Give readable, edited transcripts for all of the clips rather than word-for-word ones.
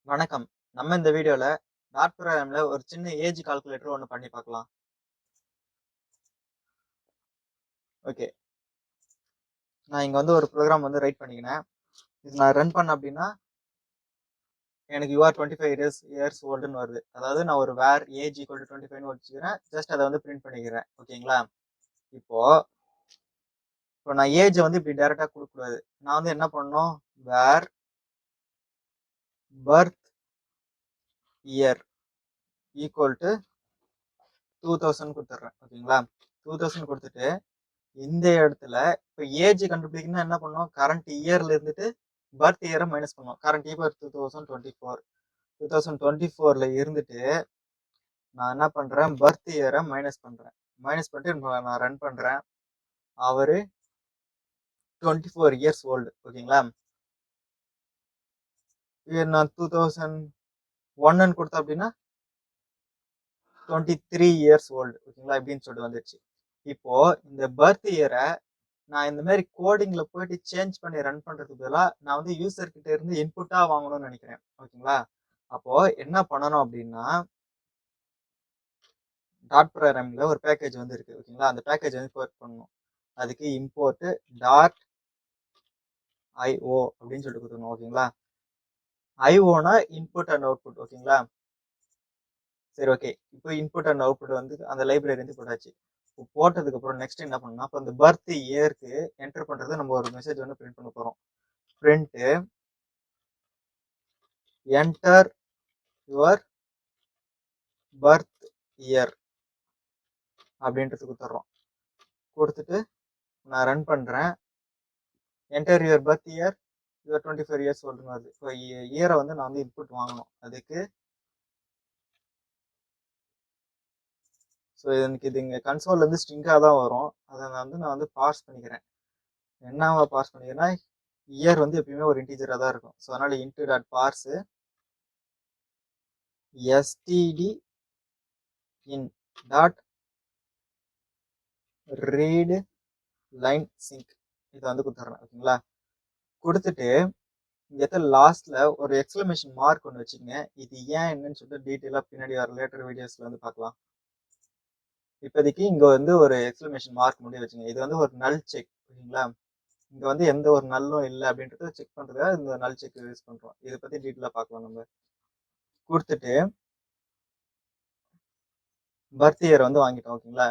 வணக்கம். நம்ம இந்த வீடியோல டாட் ப்ரோகிராம்ல ஒரு சின்ன ஏஜ் கால்குலேட்டர் ஒண்ணு பண்ணி பார்க்கலாம். ஓகே. நான் இங்க வந்து ஒரு ப்ரோகிராம் வந்து ரைட் பண்ணிக்கினேன். இது நான் ரன் பண்ணேன் அப்டின்னா, எனக்கு யூ ஆர் 25 இயர்ஸ் ஓல்டுன்னு வருது. அதாவது நான் ஒரு வேர் ஏஜ் ஈக்குவல் டூ 25ன்னு வச்சுக்கிறேன். ஜஸ்ட் அத வந்து பிரிண்ட் பண்ணிக்கிறேன். ஓகேங்களா? இப்போ இப்போ நான் ஏஜ வந்து இப்டி டைரக்ட்டா குடுக்கக்கூடாது. நான் வந்து என்ன பண்ணணும்? வேர் பர்த் இயர் ஈக்குவல் டூ 2000 குடுத்துடுறேன். ஓகேங்களா? 2000 குடுத்துட்டு இந்த இடத்துல இப்ப ஏஜ் கண்டுபிடிக்கணும்னா என்ன பண்ணணும்? கரண்ட் இயர்ல இருந்துட்டு பர்த் இயர மைனஸ் பண்ணணும். Current year 2024. 2024ல இருந்துட்டு நான் என்ன பண்றேன்? பர்த் இயர மைனஸ் பண்றேன். மைனஸ் பண்ணிட்டு நான் ரன் பண்றேன். அவரு 24 இயர்ஸ் ஓல்டு. ஓகேங்களா? இது நான் 2001ன்னு குடுத்தேன் அப்படின்னா 23 இயர்ஸ் ஓல்டு. ஓகேங்களா? இப்படின்னு சொல்லிட்டு வந்துருச்சு. இப்போ இந்த பர்த் இயர நான் இந்த மாதிரி கோடிங்ல போயிட்டு சேஞ்ச் பண்ணி ரன் பண்றதுக்கு பதிலா நான் வந்து யூசர் கிட்ட இருந்து இன்புட்டா வாங்கணும்னு நினைக்கிறேன். ஓகேங்களா? அப்போ என்ன பண்ணணும் அப்படின்னா, டாட் ப்ரோகிராமிங்ல ஒரு பேக்கேஜ் வந்து இருக்கு. ஓகேங்களா? அந்த பேக்கேஜ் வந்து இம்போர்ட் பண்ணணும். அதுக்கு இம்போர்ட் டாட் ஐஓ அப்படின்னு சொல்லிட்டு கொடுக்கணும். ஓகேங்களா? ஐஓனா இன்புட் அண்ட் அவுட்புட். ஓகேங்களா? சரி, ஓகே. இப்போ இன்புட் அண்ட் அவுட்புட் வந்து அந்த லைப்ரரி வந்து போட்டாச்சு. போட்டதுக்கு அப்புறம் நெக்ஸ்ட் என்ன பண்ணணும்னா, அப்போ அந்த பர்த் இயருக்கு என்டர் பண்றது நம்ம ஒரு மெசேஜ் வந்து பிரிண்ட் பண்ண போறோம். Print enter your birth year அப்படின்றது கொடுத்துட்றோம். கொடுத்துட்டு நான் ரன் பண்றேன். Enter your birth year your 24 years ஓல்டுன்னு வருது. இப்போ இயரை வந்து நான் வந்து இன்புட் வாங்கணும். அதுக்கு ஸோ எனக்கு இது இங்கே கன்சோல்ல இருந்து ஸ்ட்ரிங்காக தான் வரும். அதை நான் வந்து பாஸ் பண்ணிக்கிறேன். என்னவா பாஸ் பண்ணிக்கிறேன்னா, இயர் வந்து எப்பயுமே ஒரு இன்டீஜராக தான் இருக்கும். ஸோ அதனால int dot parse std in dot read line sync இதை வந்து கொடுத்துட்றேன். ஓகேங்களா? கொடுத்துட்டு இந்த இடத்துல லாஸ்ட்ல ஒரு எக்ஸ்கிளமேஷன் மார்க் ஒன்று வச்சுக்கங்க. இது ஏன் என்னன்னு சொல்லிட்டு டீட்டெயிலாக பின்னாடி வர லேட்டர் வீடியோஸ்ல வந்து பார்க்கலாம். இப்போதைக்கு இங்க வந்து ஒரு எக்ஸ்கிளமேஷன் மார்க் முடிய வச்சுங்க. இது வந்து ஒரு நல் செக். ஓகேங்களா? இங்க வந்து எந்த ஒரு நல்லும் இல்லை அப்படின்றத செக் பண்றதுக்காக இந்த நல் செக் யூஸ் பண்றோம். இதை பத்தி டீட்டெயிலாக பார்க்கலாம். நம்ம கொடுத்துட்டு பர்த் இயர் வந்து வாங்கிட்டோம். ஓகேங்களா?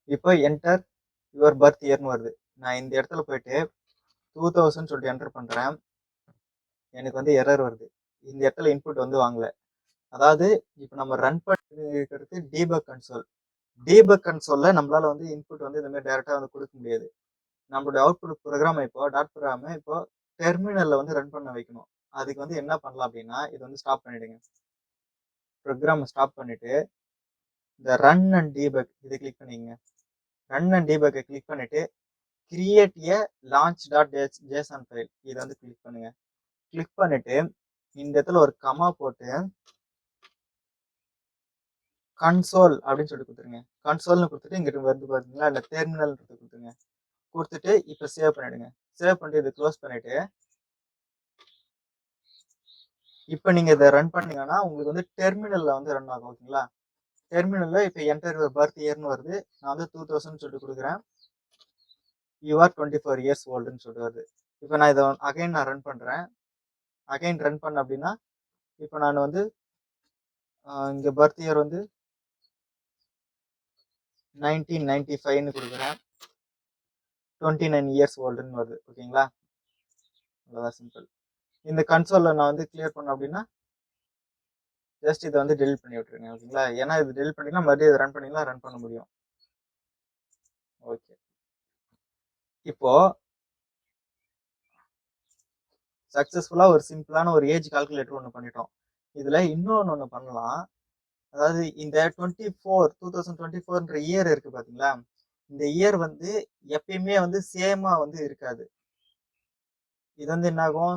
இப்போ என்டர் யுவர் பர்த் இயர்னு வருது. நான் இந்த இடத்துல போயிட்டு 2000 சொல்லிட்டு என்டர் பண்றேன். எனக்கு வந்து எரர் வருது. இந்த இடத்துல இன்புட் வந்து வாங்கல. அதாவது இப்போ நம்ம ரன் பண்ணிருக்கிறது டீபக் கன்சோல். டீபக் கன்சோல்ல நம்மளால வந்து இன்புட் வந்து இந்த மாதிரி டைரக்டா வந்து கொடுக்க முடியாது. நம்மளுடைய அவுட்புட் ப்ரோக்ராம் இப்போ டாட் ப்ரோக்ராம் இப்போ டெர்மினல்ல வந்து ரன் பண்ண வைக்கணும். அதுக்கு வந்து என்ன பண்ணலாம் அப்படின்னா, இது வந்து ஸ்டாப் பண்ணிடுங்க. ப்ரோக்ராம் ஸ்டாப் பண்ணிட்டு இந்த ரன் அண்ட் டீபக் இதை கிளிக் பண்ணிக்கங்க. ரன் அண்ட் டீபக்கை கிளிக் பண்ணிட்டு கிரியேட் ஏ லான்ச் டாட் ஜேசன் ஃபைல் இதை வந்து கிளிக் பண்ணுங்க. கிளிக் பண்ணிட்டு இந்த இடத்துல ஒரு கமா போட்டு கன்சோல் அப்படின்னு சொல்லி கொடுத்துருங்க. கன்சோல்னு கொடுத்துட்டு இங்கிட்டு வந்து பார்த்தீங்களா இல்லை டெர்மினல் கொடுத்துருங்க. கொடுத்துட்டு இப்போ சேவ் பண்ணிடுங்க. சேவ் பண்ணிட்டு இதை க்ளோஸ் பண்ணிட்டு இப்போ நீங்க இதை ரன் பண்ணீங்கன்னா உங்களுக்கு வந்து டெர்மினல்ல வந்து ரன் ஆகும். ஓகேங்களா? டெர்மினல்ல இப்போ என்டர் பர்த் இயர்னு வருது. நான் வந்து 2000 சொல்லிட்டு கொடுக்குறேன். யூ ஆர் 24 இயர்ஸ் ஓல்டுன்னு சொல்லிட்டு வருது. இப்போ நான் இதை அகைன் நான் ரன் பண்றேன். அகைன் ரன் பண்ண அப்படின்னா இப்போ நான் வந்து இங்க பர்த் இயர் வந்து 1995ன்னு கொடுக்குறேன். 29 இயர்ஸ் ஓல்டுன்னு வருது. ஓகேங்களா? அவ்வளோதான், சிம்பிள். இந்த கன்சோல்ல நான் வந்து கிளியர் பண்ண அப்படின்னா ஜஸ்ட் இதை வந்து டெலிட் பண்ணி விட்டுருங்க. ஓகேங்களா? ஏன்னா இது டெலிட் பண்ணிங்கன்னா மறுபடியும் இதை ரன் பண்ணிங்கன்னா ரன் பண்ண முடியும். ஓகே. இப்போ சக்சஸ்ஃபுல்லா ஒரு சிம்பிளான ஒரு ஏஜ் கால்குலேட்டர் ஒன்று பண்ணிட்டோம். இதுல இன்னொன்னு பண்ணலாம். அதாவது இந்த 2024ன்ற இயர் இருக்கு பாத்தீங்களா? இந்த இயர் வந்து எப்பயுமே வந்து சேமா வந்து இருக்காது. இது வந்து என்ன ஆகும்?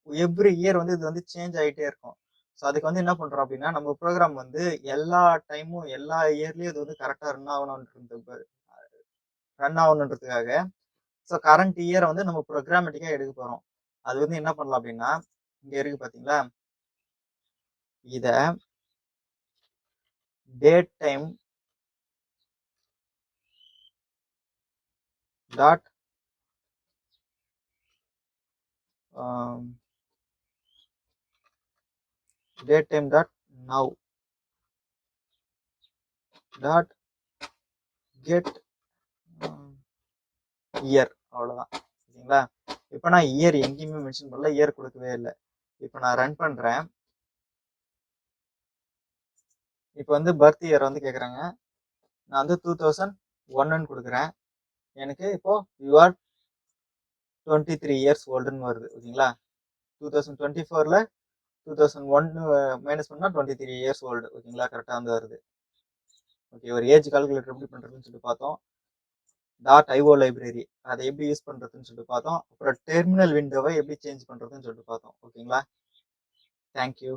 எவ்ரி இயர் வந்து இது வந்து சேஞ்ச் ஆகிட்டே இருக்கும். ஸோ அதுக்கு வந்து என்ன பண்றோம் அப்படின்னா, நம்ம ப்ரோக்ராம் வந்து எல்லா டைமும் எல்லா இயர்லயும் இது வந்து கரெக்டா ரன் ஆகணுன்றதுக்காக ஸோ கரண்ட் இயரை வந்து நம்ம ப்ரோக்ராமேட்டிக்கா எடுக்க போறோம். அது வந்து என்ன பண்ணலாம் அப்படின்னா, இங்க இருக்கு பாத்தீங்களா, இத date time dot date time dot now dot get year, அவ்வளவுதான். சரிங்களா? இப்போ நான் இயர் எங்கேயுமே மென்ஷன் பண்ணல, இயர் கொடுக்கவே இல்லை. இப்போ நான் ரன் பண்றேன். இப்போ வந்து பர்த் இயர் வந்து கேட்குறாங்க. நான் வந்து 2001 கொடுக்குறேன். எனக்கு இப்போ யூ ஆர் 23 இயர்ஸ் ஓல்டுன்னு வருது. ஓகேங்களா? 2024ல 2001 மைனஸ் பண்ணா 23 இயர்ஸ் ஓல்டு. ஓகேங்களா? கரெக்டாக வந்து வருது. ஓகே, ஒரு ஏஜ் கால்குலேட்டர் எப்படி பண்றதுன்னு சொல்லி பார்த்தோம். .io லைப்ரரி அதை எப்படி யூஸ் பண்றதுன்னு சொல்லிட்டு பார்த்தோம். அப்புறம் டெர்மினல் விண்டோவை எப்படி சேஞ்ச் பண்றதுன்னு சொல்லிட்டு பார்த்தோம். ஓகேங்களா? தேங்க்யூ.